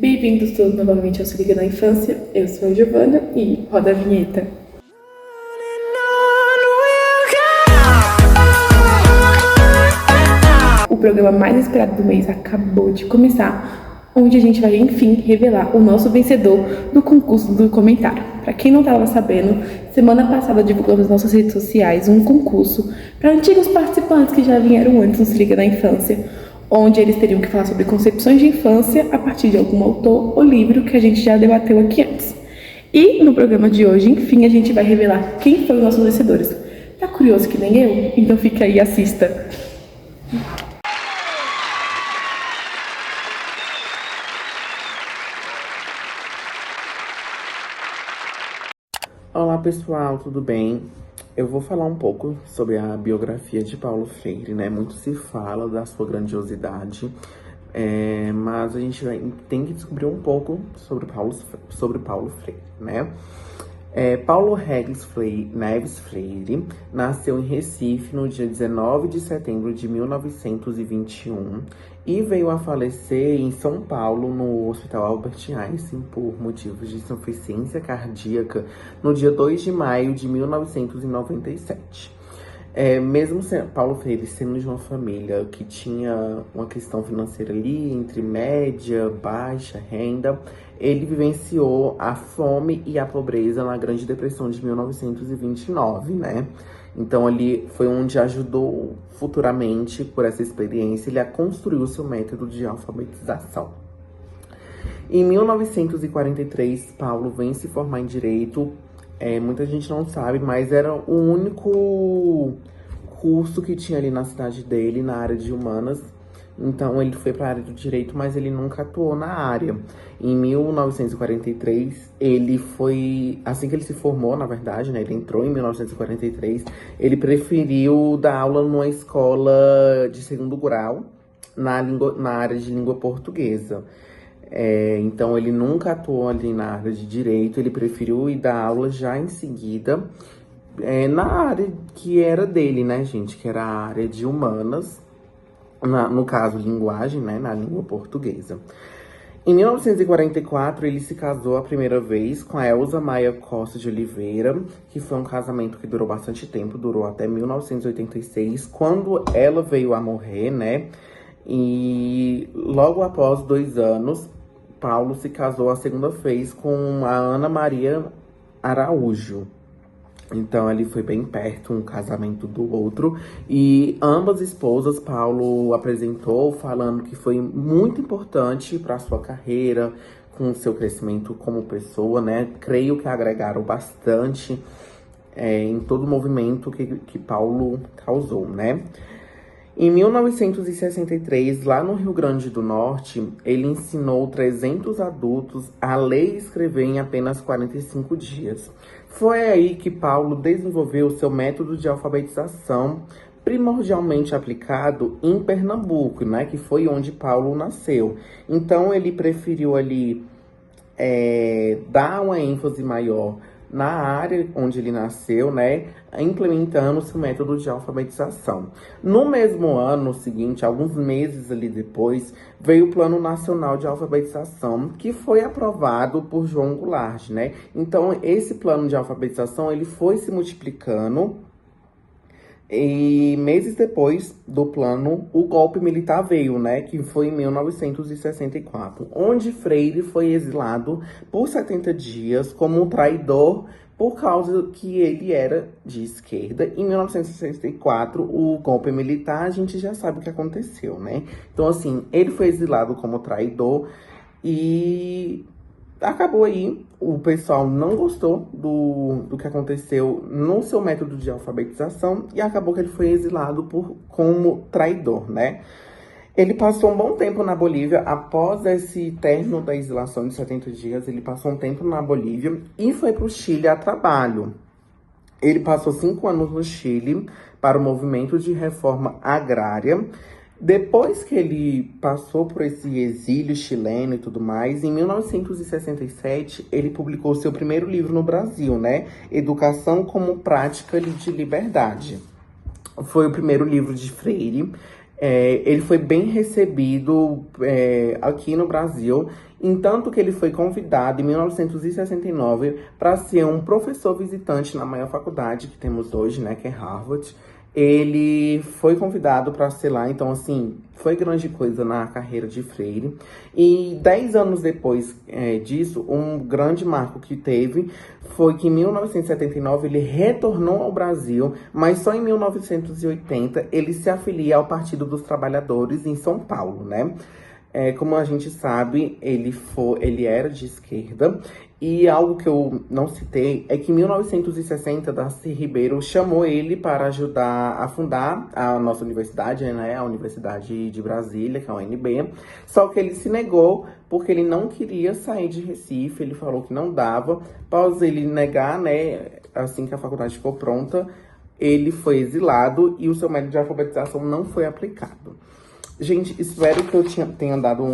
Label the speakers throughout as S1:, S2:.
S1: Bem-vindos todos novamente ao Se Liga na Infância. Eu sou a Giovana e roda a vinheta. O programa mais esperado do mês acabou de começar, onde a gente vai, enfim, revelar o nosso vencedor do concurso do comentário. Para quem não estava sabendo, semana passada divulgamos nas nossas redes sociais um concurso para antigos participantes que já vieram antes no Se Liga na Infância, onde eles teriam que falar sobre concepções de infância a partir de algum autor ou livro que a gente já debateu aqui antes. E no programa de hoje, enfim, a gente vai revelar quem foram os nossos vencedores. Tá curioso que nem eu? Então fica aí e assista.
S2: Olá pessoal, tudo bem? Eu vou falar um pouco sobre a biografia de Paulo Freire, né? Muito se fala da sua grandiosidade, mas a gente tem que descobrir um pouco sobre Paulo Freire, né? Paulo Regis Neves Freire nasceu em Recife no dia 19 de setembro de 1921 e veio a falecer em São Paulo, no Hospital Albert Einstein, por motivos de insuficiência cardíaca, no dia 2 de maio de 1997. Mesmo Paulo Freire sendo de uma família que tinha uma questão financeira ali entre média, baixa renda, ele vivenciou a fome e a pobreza na Grande Depressão de 1929, né? Então, ali foi onde ajudou futuramente, por essa experiência, ele a construir o seu método de alfabetização. Em 1943, Paulo vem se formar em Direito. Muita gente não sabe, mas era o único curso que tinha ali na cidade dele, na área de humanas. Então, ele foi para a área do direito, mas ele nunca atuou na área. Em 1943, assim que ele se formou, na verdade, né? Ele entrou em 1943, ele preferiu dar aula numa escola de segundo grau, na área de língua portuguesa. Então, ele nunca atuou ali na área de direito, ele preferiu ir dar aula já em seguida, na área que era dele, né, gente? Que era a área de humanas, no caso, linguagem, né, na língua portuguesa. Em 1944, ele se casou a primeira vez com a Elza Maia Costa de Oliveira, que foi um casamento que durou bastante tempo, durou até 1986, quando ela veio a morrer, né? E logo após 2 anos, Paulo se casou a segunda vez com a Ana Maria Araújo. Então, ele foi bem perto um casamento do outro. E ambas esposas, Paulo apresentou falando que foi muito importante para a sua carreira, com o seu crescimento como pessoa, né? Creio que agregaram bastante em todo o movimento que Paulo causou, né? Em 1963, lá no Rio Grande do Norte, ele ensinou 300 adultos a ler e escrever em apenas 45 dias. Foi aí que Paulo desenvolveu seu método de alfabetização, primordialmente aplicado em Pernambuco, né, que foi onde Paulo nasceu. Então, ele preferiu ali dar uma ênfase maior na área onde ele nasceu, né, implementando seu método de alfabetização. No mesmo ano seguinte, alguns meses ali depois, veio o Plano Nacional de Alfabetização, que foi aprovado por João Goulart, né? Então, esse plano de alfabetização, ele foi se multiplicando. E meses depois do plano, o golpe militar veio, né? Que foi em 1964, onde Freire foi exilado por 70 dias como um traidor por causa que ele era de esquerda. Em 1964, o golpe militar, a gente já sabe o que aconteceu, né? Então, assim, ele foi exilado como traidor e acabou aí, o pessoal não gostou do que aconteceu no seu método de alfabetização e acabou que ele foi exilado como traidor, né? Ele passou um bom tempo na Bolívia. Após esse término da exilação de 70 dias, ele passou um tempo na Bolívia e foi para o Chile a trabalho. Ele passou 5 anos no Chile para o movimento de reforma agrária. Depois que ele passou por esse exílio chileno e tudo mais, em 1967, ele publicou seu primeiro livro no Brasil, né? Educação como Prática de Liberdade. Foi o primeiro livro de Freire. Ele foi bem recebido aqui no Brasil, entanto que ele foi convidado em 1969 para ser um professor visitante na maior faculdade que temos hoje, né, que é Harvard. Ele foi convidado para ser lá, então, assim, foi grande coisa na carreira de Freire. E 10 anos depois disso, um grande marco que teve foi que em 1979 ele retornou ao Brasil, mas só em 1980 ele se afilia ao Partido dos Trabalhadores em São Paulo, né? Como a gente sabe, ele era de esquerda. E algo que eu não citei é que em 1960, Darcy Ribeiro chamou ele para ajudar a fundar a nossa universidade, né? A Universidade de Brasília, que é a UNB. Só que ele se negou porque ele não queria sair de Recife. Ele falou que não dava. Após ele negar, né? Assim que a faculdade ficou pronta, ele foi exilado e o seu método de alfabetização não foi aplicado. Gente, espero que eu tenha dado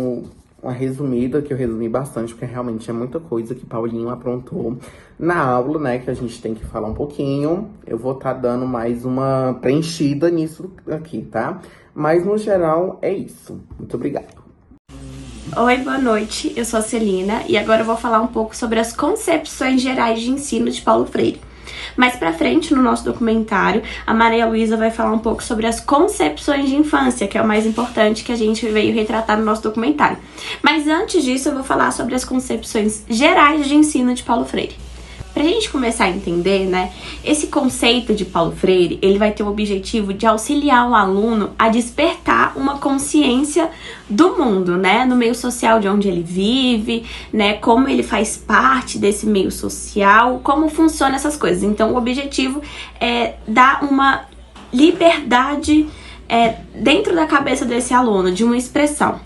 S2: uma resumida, que eu resumi bastante, porque realmente é muita coisa que Paulinho aprontou na aula, né, que a gente tem que falar um pouquinho. Eu vou estar dando mais uma preenchida nisso aqui, tá? Mas, no geral, é isso. Muito obrigado.
S3: Oi, boa noite. Eu sou a Celina e agora eu vou falar um pouco sobre as concepções gerais de ensino de Paulo Freire. Mais pra frente, no nosso documentário, a Maria Luísa vai falar um pouco sobre as concepções de infância, que é o mais importante que a gente veio retratar no nosso documentário. Mas antes disso, eu vou falar sobre as concepções gerais de ensino de Paulo Freire. Pra gente começar a entender, né, esse conceito de Paulo Freire, ele vai ter o objetivo de auxiliar o aluno a despertar uma consciência do mundo, né, no meio social de onde ele vive, né, como ele faz parte desse meio social, como funcionam essas coisas. Então, o objetivo é dar uma liberdade dentro da cabeça desse aluno, de uma expressão.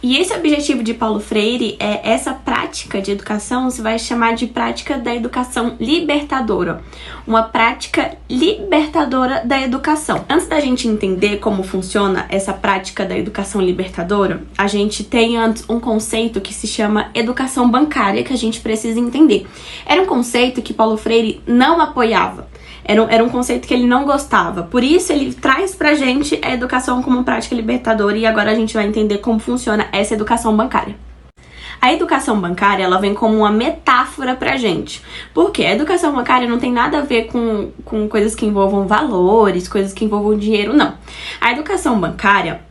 S3: E esse objetivo de Paulo Freire, essa prática de educação se vai chamar de prática da educação libertadora. Uma prática libertadora da educação. Antes da gente entender como funciona essa prática da educação libertadora, a gente tem antes um conceito que se chama educação bancária, que a gente precisa entender. Era um conceito que Paulo Freire não apoiava. Era um conceito que ele não gostava. Por isso, ele traz pra gente a educação como prática libertadora e agora a gente vai entender como funciona essa educação bancária. A educação bancária, ela vem como uma metáfora pra gente. Por quê? A educação bancária não tem nada a ver com coisas que envolvam valores, coisas que envolvam dinheiro, não. A educação bancária,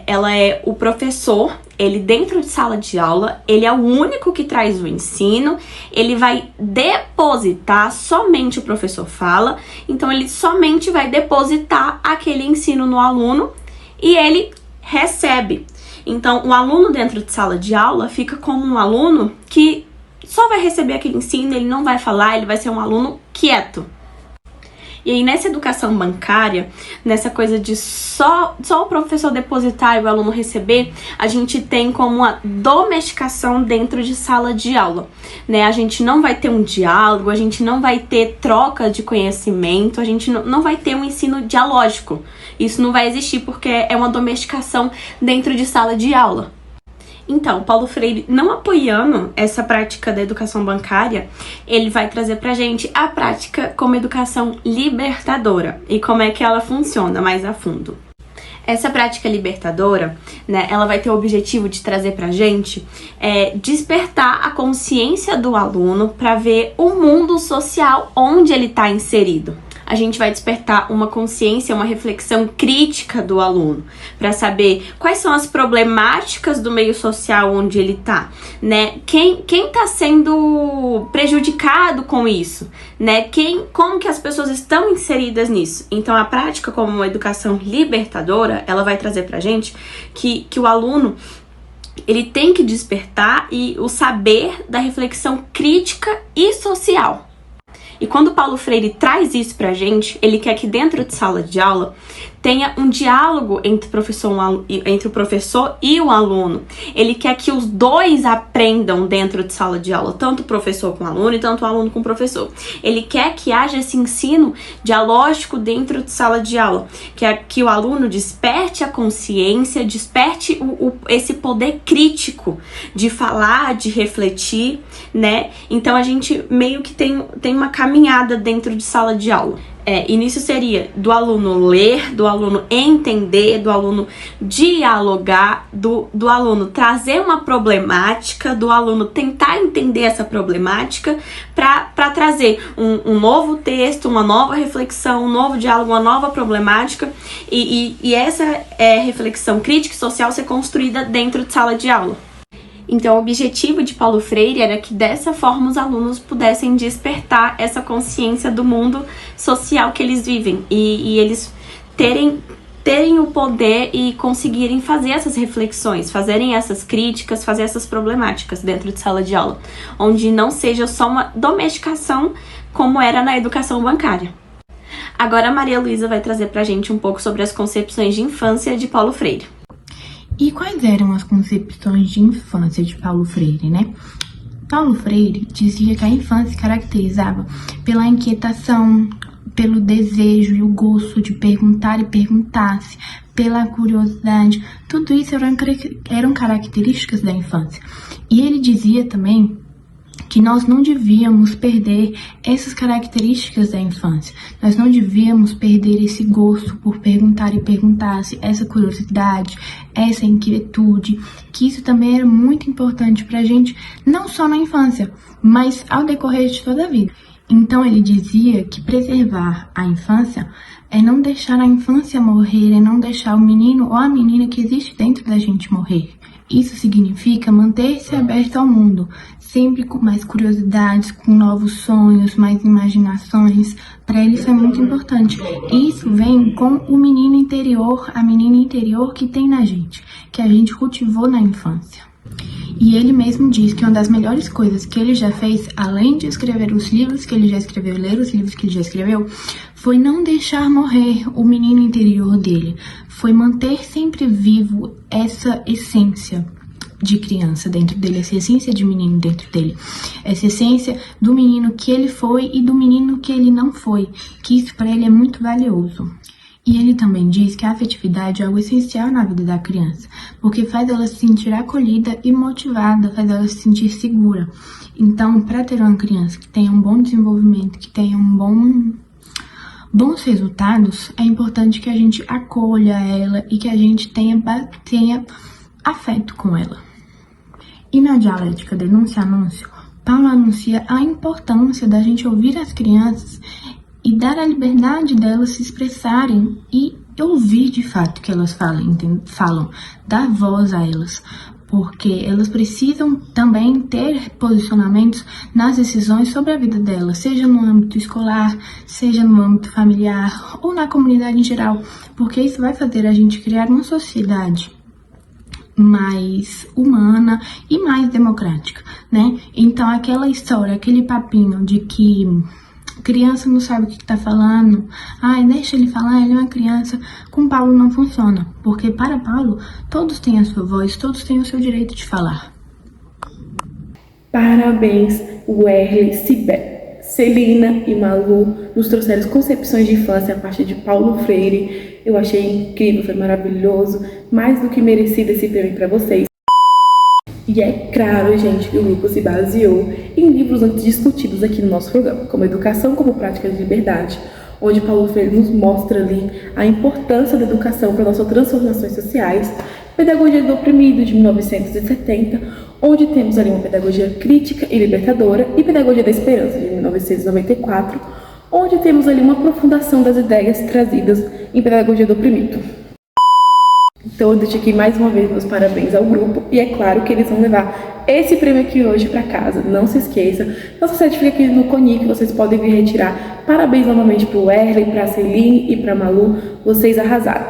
S3: ela é o professor, ele dentro de sala de aula, ele é o único que traz o ensino, ele vai depositar, somente o professor fala, então ele somente vai depositar aquele ensino no aluno e ele recebe. Então o aluno dentro de sala de aula fica como um aluno que só vai receber aquele ensino, ele não vai falar, ele vai ser um aluno quieto. E aí, nessa educação bancária, nessa coisa de só o professor depositar e o aluno receber, a gente tem como uma domesticação dentro de sala de aula, né? A gente não vai ter um diálogo, a gente não vai ter troca de conhecimento, a gente não vai ter um ensino dialógico. Isso não vai existir porque é uma domesticação dentro de sala de aula. Então, Paulo Freire, não apoiando essa prática da educação bancária, ele vai trazer pra gente a prática como educação libertadora e como é que ela funciona mais a fundo. Essa prática libertadora, né, ela vai ter o objetivo de trazer pra gente despertar a consciência do aluno para ver o mundo social onde ele está inserido. A gente vai despertar uma consciência, uma reflexão crítica do aluno, para saber quais são as problemáticas do meio social onde ele está, né? Quem tá sendo prejudicado com isso, né? Como que as pessoas estão inseridas nisso. Então, a prática como uma educação libertadora, ela vai trazer pra gente que o aluno, ele tem que despertar o saber da reflexão crítica e social. E quando Paulo Freire traz isso pra gente, ele quer que dentro de sala de aula tenha um diálogo entre o professor e o aluno. Ele quer que os dois aprendam dentro de sala de aula, tanto o professor com o aluno e tanto o aluno com o professor. Ele quer que haja esse ensino dialógico dentro de sala de aula, que o aluno desperte a consciência, desperte esse poder crítico de falar, de refletir, né? Então a gente meio que tem uma caminhada dentro de sala de aula. início seria do aluno ler, do aluno entender, do aluno dialogar, do aluno trazer uma problemática, do aluno tentar entender essa problemática para trazer um novo texto, uma nova reflexão, um novo diálogo, uma nova problemática e essa reflexão crítica e social ser construída dentro de sala de aula. Então, o objetivo de Paulo Freire era que dessa forma os alunos pudessem despertar essa consciência do mundo social que eles vivem e eles terem o poder e conseguirem fazer essas reflexões, fazerem essas críticas, fazer essas problemáticas dentro de sala de aula, onde não seja só uma domesticação como era na educação bancária. Agora a Maria Luísa vai trazer pra gente um pouco sobre as concepções de infância de Paulo Freire.
S4: E quais eram as concepções de infância de Paulo Freire, né? Paulo Freire dizia que a infância se caracterizava pela inquietação, pelo desejo e o gosto de perguntar e perguntar-se, pela curiosidade. Tudo isso eram características da infância. E ele dizia também que nós não devíamos perder essas características da infância. Nós não devíamos perder esse gosto por perguntar e perguntar-se, essa curiosidade, essa inquietude, que isso também era muito importante pra gente, não só na infância, mas ao decorrer de toda a vida. Então ele dizia que preservar a infância é não deixar a infância morrer, é não deixar o menino ou a menina que existe dentro da gente morrer. Isso significa manter-se aberto ao mundo, sempre com mais curiosidades, com novos sonhos, mais imaginações. Para ele isso é muito importante. Isso vem com o menino interior, a menina interior que tem na gente, que a gente cultivou na infância. E ele mesmo diz que uma das melhores coisas que ele já fez, além de escrever os livros que ele já escreveu, ler os livros que ele já escreveu, foi não deixar morrer o menino interior dele. Foi manter sempre vivo essa essência de criança dentro dele, essa essência de menino dentro dele, essa essência do menino que ele foi e do menino que ele não foi, que isso para ele é muito valioso. E ele também diz que a afetividade é algo essencial na vida da criança, porque faz ela se sentir acolhida e motivada, faz ela se sentir segura. Então, para ter uma criança que tenha um bom desenvolvimento, que tenha bons resultados, é importante que a gente acolha ela e que a gente tenha afeto com ela. E na dialética denúncia-anúncio, Paulo anuncia a importância da gente ouvir as crianças e dar a liberdade delas se expressarem e ouvir de fato o que elas falam, dar voz a elas, porque elas precisam também ter posicionamentos nas decisões sobre a vida delas, seja no âmbito escolar, seja no âmbito familiar ou na comunidade em geral, porque isso vai fazer a gente criar uma sociedade mais humana e mais democrática, né? Então aquela história, aquele papinho de que criança não sabe o que tá falando, ai, deixa ele falar, ele é uma criança, com Paulo não funciona, porque para Paulo, todos têm a sua voz, todos têm o seu direito de falar.
S1: Parabéns, Werley, Cibé, Celina e Malu nos trouxeram concepções de infância a partir de Paulo Freire. Eu achei incrível, foi maravilhoso, mais do que merecido esse prêmio para vocês. E é claro, gente, que o grupo se baseou em livros antes discutidos aqui no nosso programa, como Educação como Prática de Liberdade, onde Paulo Freire nos mostra ali a importância da educação para nossas transformações sociais, Pedagogia do Oprimido, de 1970, onde temos ali uma pedagogia crítica e libertadora, e Pedagogia da Esperança, de 1994, onde temos ali uma aprofundação das ideias trazidas em Pedagogia do Oprimido. Então eu deixo aqui mais uma vez meus parabéns ao grupo e é claro que eles vão levar esse prêmio aqui hoje para casa, não se esqueça. Nosso site fica aqui no CONIC, vocês podem vir retirar. Parabéns novamente pro Werley, pra Celine e pra Malu, vocês arrasaram.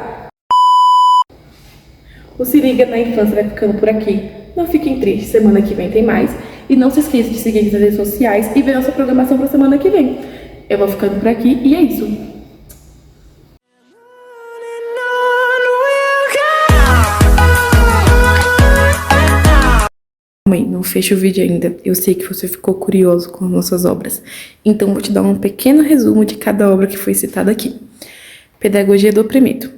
S1: O Se Liga na Infância vai ficando por aqui. Não fiquem tristes, semana que vem tem mais. E não se esqueça de seguir nas redes sociais e ver nossa programação pra semana que vem. Eu vou ficando por aqui e é isso. Mãe, não fecha o vídeo ainda. Eu sei que você ficou curioso com as nossas obras. Então vou te dar um pequeno resumo de cada obra que foi citada aqui. Pedagogia do Oprimido.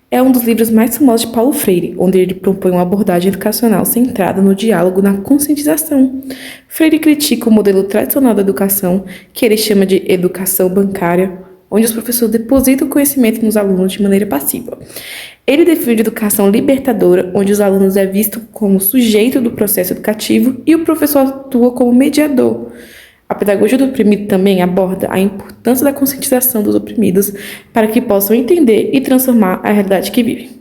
S1: É um dos livros mais famosos de Paulo Freire, onde ele propõe uma abordagem educacional centrada no diálogo, na conscientização. Freire critica o modelo tradicional da educação, que ele chama de educação bancária, onde os professores depositam o conhecimento nos alunos de maneira passiva. Ele defende a educação libertadora, onde os alunos é visto como sujeito do processo educativo e o professor atua como mediador. A pedagogia do oprimido também aborda a importância da conscientização dos oprimidos para que possam entender e transformar a realidade que vivem.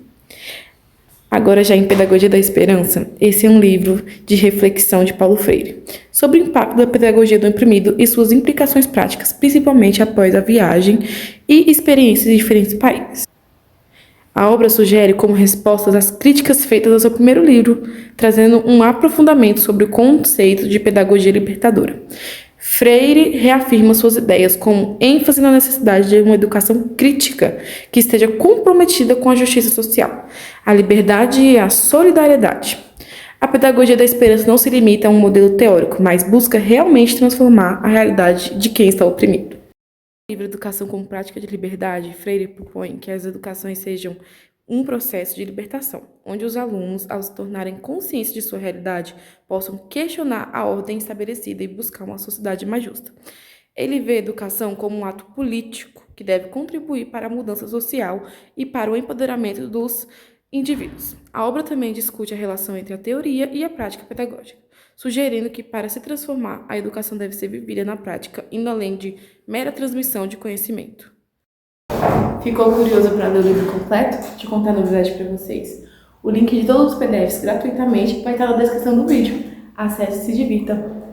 S1: Agora, já em Pedagogia da Esperança, esse é um livro de reflexão de Paulo Freire sobre o impacto da pedagogia do oprimido e suas implicações práticas, principalmente após a viagem e experiências em diferentes países. A obra sugere como respostas às críticas feitas ao seu primeiro livro, trazendo um aprofundamento sobre o conceito de pedagogia libertadora. Freire reafirma suas ideias com ênfase na necessidade de uma educação crítica que esteja comprometida com a justiça social, a liberdade e a solidariedade. A pedagogia da esperança não se limita a um modelo teórico, mas busca realmente transformar a realidade de quem está oprimido. No livro Educação como Prática de Liberdade, Freire propõe que as educações sejam um processo de libertação, onde os alunos, ao se tornarem conscientes de sua realidade, possam questionar a ordem estabelecida e buscar uma sociedade mais justa. Ele vê a educação como um ato político que deve contribuir para a mudança social e para o empoderamento dos indivíduos. A obra também discute a relação entre a teoria e a prática pedagógica, sugerindo que, para se transformar, a educação deve ser vivida na prática, indo além de mera transmissão de conhecimento. Ficou curioso para ler o livro completo? Deixa eu contar a novidade para vocês. O link de todos os PDFs gratuitamente vai estar na descrição do vídeo. Acesse e se divirta!